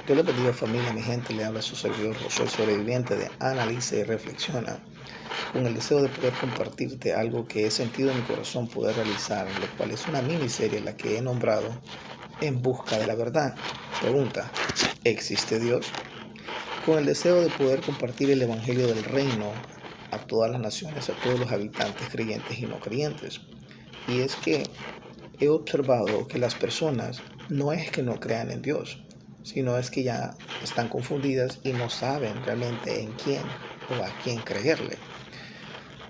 Dios les bendiga, familia, mi gente. Le habla su servidor Josué, sobreviviente de Analiza y Reflexiona, con el deseo de poder compartirte algo que he sentido en mi corazón poder realizar, lo cual es una miniserie la que he nombrado En Busca de la Verdad. Pregunta: ¿existe Dios? Con el deseo de poder compartir el Evangelio del Reino a todas las naciones, a todos los habitantes creyentes y no creyentes. Y es que he observado que las personas no es que no crean en Dios, sino es que ya están confundidas y no saben realmente en quién o a quién creerle.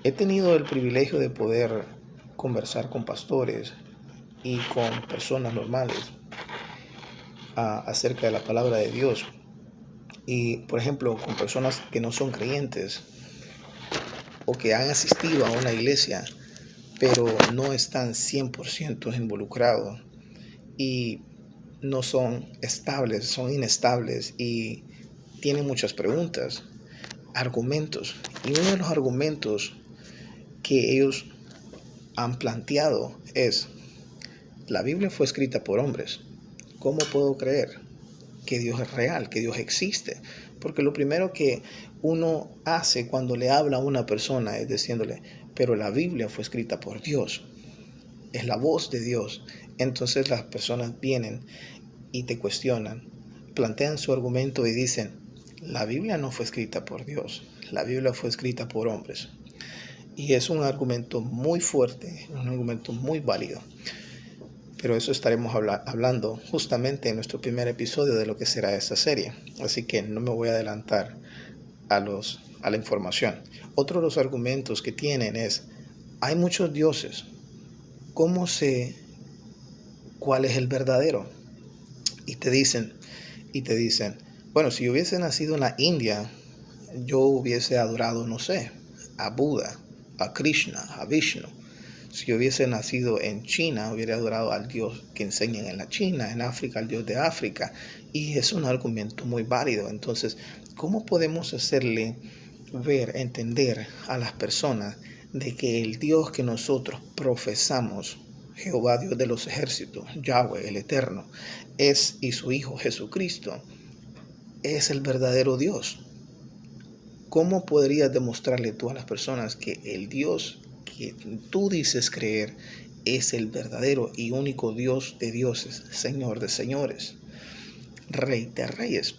He tenido el privilegio de poder conversar con pastores y con personas normales acerca de la palabra de Dios. Y, por ejemplo, con personas que no son creyentes o que han asistido a una iglesia, pero no están 100% involucrados y no son estables, son inestables y tienen muchas preguntas, argumentos. Y uno de los argumentos que ellos han planteado es: la Biblia fue escrita por hombres. ¿Cómo puedo creer que Dios es real, que Dios existe? Porque lo primero que uno hace cuando le habla a una persona es diciéndole: pero la Biblia fue escrita por Dios, es la voz de Dios. Entonces las personas vienen y te cuestionan, plantean su argumento y dicen: la Biblia no fue escrita por Dios, la Biblia fue escrita por hombres. Y es un argumento muy fuerte, un argumento muy válido. Pero eso estaremos hablando justamente en nuestro primer episodio de lo que será esta serie. Así que no me voy a adelantar a la información. Otro de los argumentos que tienen es: hay muchos dioses. ¿Cómo sé cuál es el verdadero? Y te dicen, bueno, si yo hubiese nacido en la India, yo hubiese adorado, no sé, a Buda, a Krishna, a Vishnu. Si yo hubiese nacido en China, hubiera adorado al Dios que enseñan en la China, en África, al Dios de África. Y es un argumento muy válido. Entonces, ¿cómo podemos hacerle ver, entender a las personas de que el Dios que nosotros profesamos, Jehová Dios de los ejércitos, Yahweh el Eterno, y su Hijo Jesucristo, es el verdadero Dios? ¿Cómo podrías demostrarle tú a las personas que el Dios que tú dices creer es el verdadero y único Dios de dioses, Señor de señores, Rey de reyes,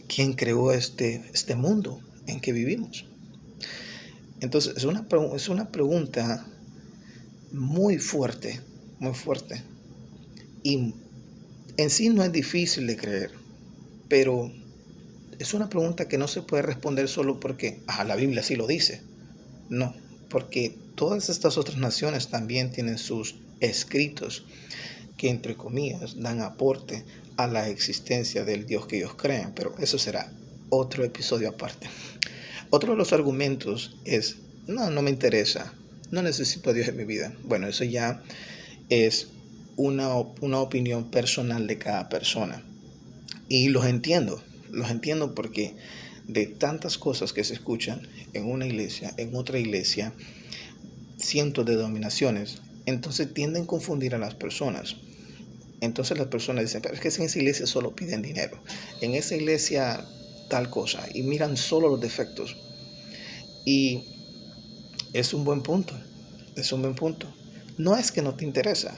quien creó este mundo en que vivimos? Entonces es una pregunta muy fuerte, muy fuerte. Y en sí no es difícil de creer, pero es una pregunta que no se puede responder solo porque la Biblia sí lo dice. No, porque todas estas otras naciones también tienen sus escritos que, entre comillas, dan aporte a la existencia del Dios que ellos creen, pero eso será otro episodio aparte. Otro de los argumentos es: no me interesa, no necesito a Dios en mi vida. Bueno, eso ya es una opinión personal de cada persona. Y los entiendo porque de tantas cosas que se escuchan en una iglesia, en otra iglesia, cientos de denominaciones, entonces tienden a confundir a las personas. Entonces las personas dicen: pero es que en esa iglesia solo piden dinero, en esa iglesia tal cosa, y miran solo los defectos. Y es un buen punto, No es que no te interesa,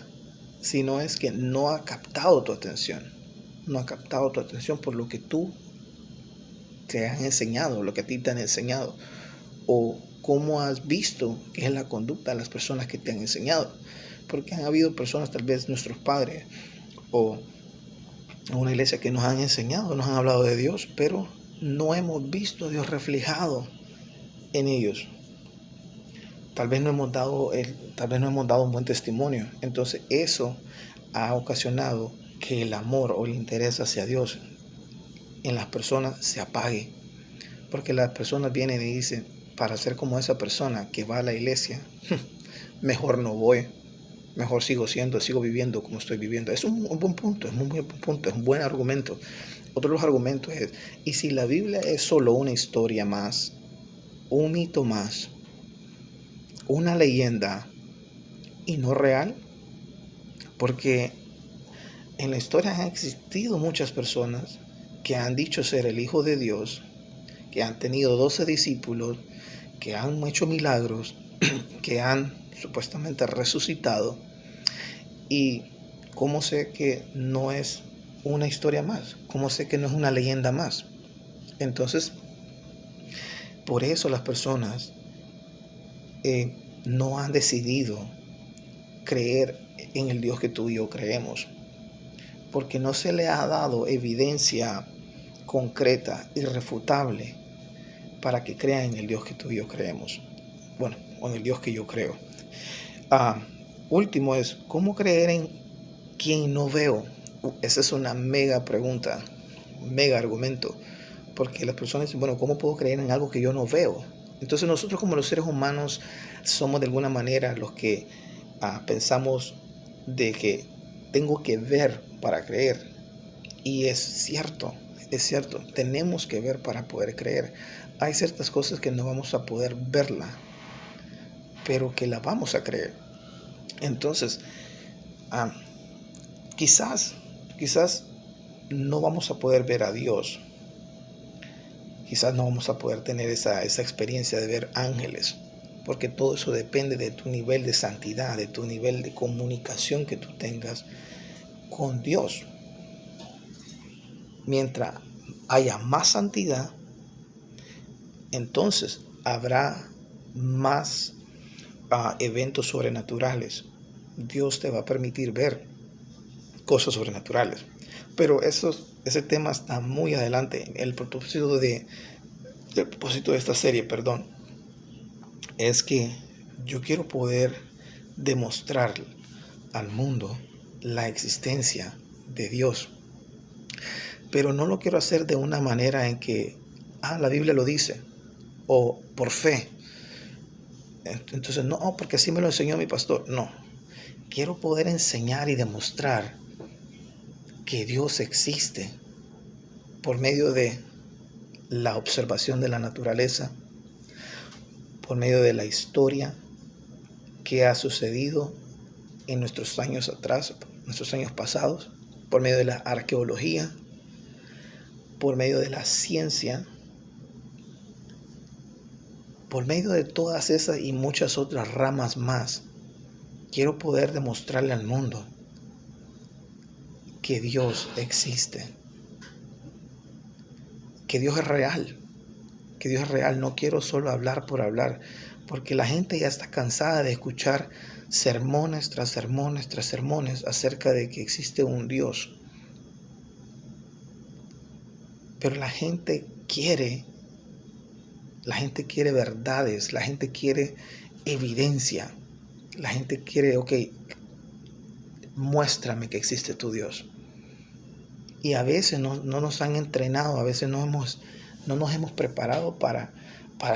sino es que no ha captado tu atención. No ha captado tu atención por lo que tú te han enseñado, lo que a ti te han enseñado, o cómo has visto que es la conducta de las personas que te han enseñado. Porque han habido personas, tal vez nuestros padres o una iglesia, que nos han enseñado, nos han hablado de Dios, pero no hemos visto a Dios reflejado en ellos. Tal vez no hemos dado un buen testimonio. Entonces eso ha ocasionado que el amor o el interés hacia Dios en las personas se apague. Porque las personas vienen y dicen: para ser como esa persona que va a la iglesia, mejor no voy, mejor sigo viviendo como estoy viviendo. Es un buen punto, es un buen argumento. Otro de los argumentos es: ¿y si la Biblia es solo una historia más, un mito más, una leyenda y no real? Porque en la historia han existido muchas personas que han dicho ser el Hijo de Dios, que han tenido 12 discípulos, que han hecho milagros, que han supuestamente resucitado. ¿Y cómo sé que no es una historia más? ¿Cómo sé que no es una leyenda más? Entonces, por eso las personas no han decidido creer en el Dios que tú y yo creemos, porque no se le ha dado evidencia concreta, irrefutable, para que crean en el Dios que tú y yo creemos. Bueno, o en el Dios que yo creo. Último es, ¿cómo creer en quien no veo? Esa es una mega pregunta, mega argumento, porque las personas dicen, bueno, ¿cómo puedo creer en algo que yo no veo? Entonces nosotros como los seres humanos somos de alguna manera los que pensamos de que tengo que ver para creer. Y es cierto, tenemos que ver para poder creer. Hay ciertas cosas que no vamos a poder verla, pero que la vamos a creer. Entonces, quizás no vamos a poder ver a Dios. Quizás no vamos a poder tener esa experiencia de ver ángeles, porque todo eso depende de tu nivel de santidad, de tu nivel de comunicación que tú tengas con Dios. Mientras haya más santidad, entonces habrá más eventos sobrenaturales. Dios te va a permitir ver cosas sobrenaturales. Pero ese tema está muy adelante. El propósito de esta serie, es que yo quiero poder demostrar al mundo la existencia de Dios. Pero no lo quiero hacer de una manera en que, la Biblia lo dice, o por fe. Entonces, no, porque así me lo enseñó mi pastor. No, quiero poder enseñar y demostrar que Dios existe por medio de la observación de la naturaleza, por medio de la historia que ha sucedido en nuestros años atrás, nuestros años pasados, por medio de la arqueología, por medio de la ciencia, por medio de todas esas y muchas otras ramas más. Quiero poder demostrarle al mundo que Dios existe, que Dios es real, que Dios es real. No quiero solo hablar por hablar, porque la gente ya está cansada de escuchar sermones tras sermones tras sermones acerca de que existe un Dios. Pero la gente quiere verdades, la gente quiere evidencia, la gente quiere, muéstrame que existe tu Dios. Y a veces no nos han entrenado, a veces no nos hemos preparado para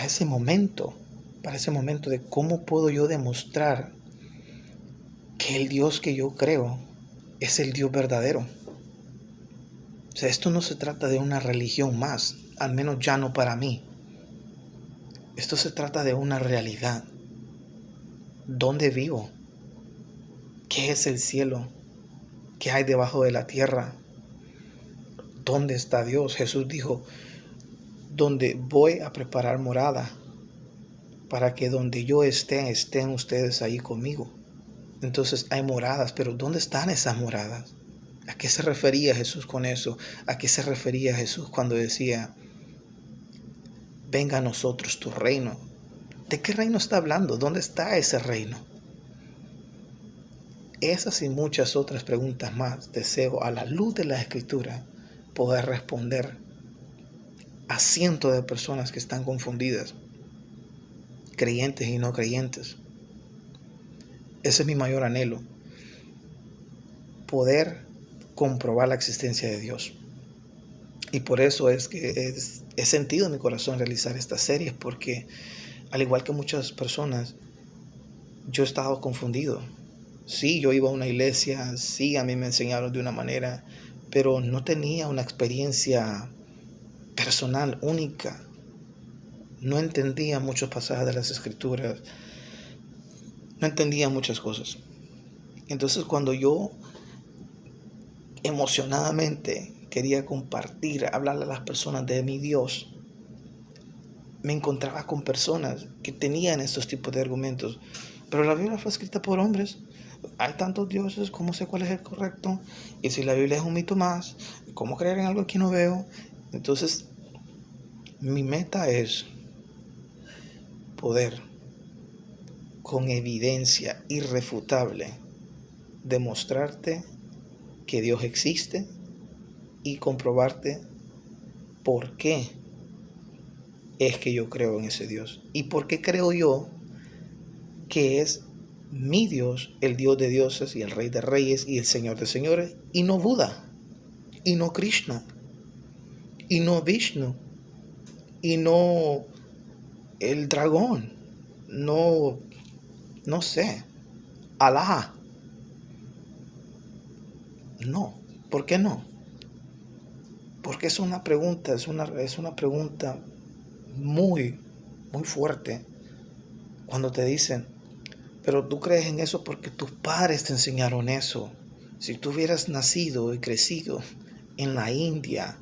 ese momento, de cómo puedo yo demostrar que el Dios que yo creo es el Dios verdadero. O sea, esto no se trata de una religión más, al menos ya no para mí. Esto se trata de una realidad. ¿Dónde vivo? ¿Qué es el cielo? ¿Qué hay debajo de la tierra? ¿Dónde está Dios? Jesús dijo, donde voy a preparar morada, para que donde yo esté, estén ustedes ahí conmigo. Entonces hay moradas, pero ¿dónde están esas moradas? ¿A qué se refería Jesús con eso? ¿A qué se refería Jesús cuando decía, venga a nosotros tu reino? ¿De qué reino está hablando? ¿Dónde está ese reino? Esas y muchas otras preguntas más deseo, a la luz de la Escritura, poder responder a cientos de personas que están confundidas, creyentes y no creyentes. Ese es mi mayor anhelo, poder comprobar la existencia de Dios. Y por eso es que he sentido en mi corazón realizar estas series, porque al igual que muchas personas, yo he estado confundido. Sí, yo iba a una iglesia, sí, a mí me enseñaron de una manera, pero no tenía una experiencia personal, única. No entendía muchos pasajes de las Escrituras, no entendía muchas cosas. Entonces cuando yo emocionadamente quería compartir, hablarle a las personas de mi Dios, me encontraba con personas que tenían estos tipos de argumentos. Pero la Biblia fue escrita por hombres. Hay tantos dioses, ¿cómo sé cuál es el correcto? Y si la Biblia es un mito más, ¿cómo creer en algo que no veo? Entonces, mi meta es poder, con evidencia irrefutable, demostrarte que Dios existe y comprobarte por qué es que yo creo en ese Dios. Y por qué creo yo que es mi Dios, el Dios de dioses y el Rey de reyes y el Señor de señores, y no Buda, y no Krishna, y no Vishnu, y no el dragón, no sé, Alá. No, ¿por qué no? Porque es una pregunta, es una pregunta muy, muy fuerte cuando te dicen, pero tú crees en eso porque tus padres te enseñaron eso. Si tú hubieras nacido y crecido en la India,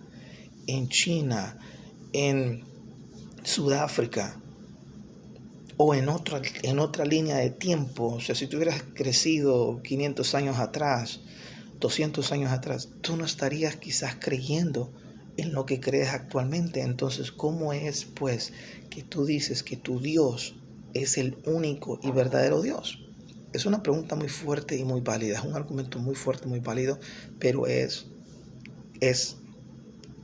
en China, en Sudáfrica o en otra línea de tiempo, o sea, si tú hubieras crecido 500 años atrás, 200 años atrás, tú no estarías quizás creyendo en lo que crees actualmente. Entonces, ¿cómo es pues que tú dices que tu Dios es el único y verdadero Dios? Es una pregunta muy fuerte y muy válida, es un argumento muy fuerte, muy válido, pero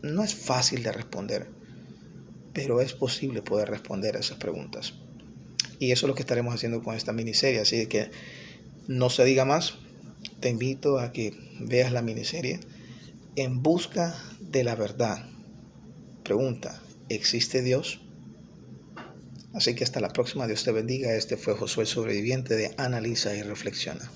no es fácil de responder, pero es posible poder responder a esas preguntas. Y eso es lo que estaremos haciendo con esta miniserie, así que no se diga más. Te invito a que veas la miniserie En busca de la verdad. Pregunta, ¿existe Dios? Así que hasta la próxima, Dios te bendiga. Este fue Josué Sobreviviente de Analiza y Reflexiona.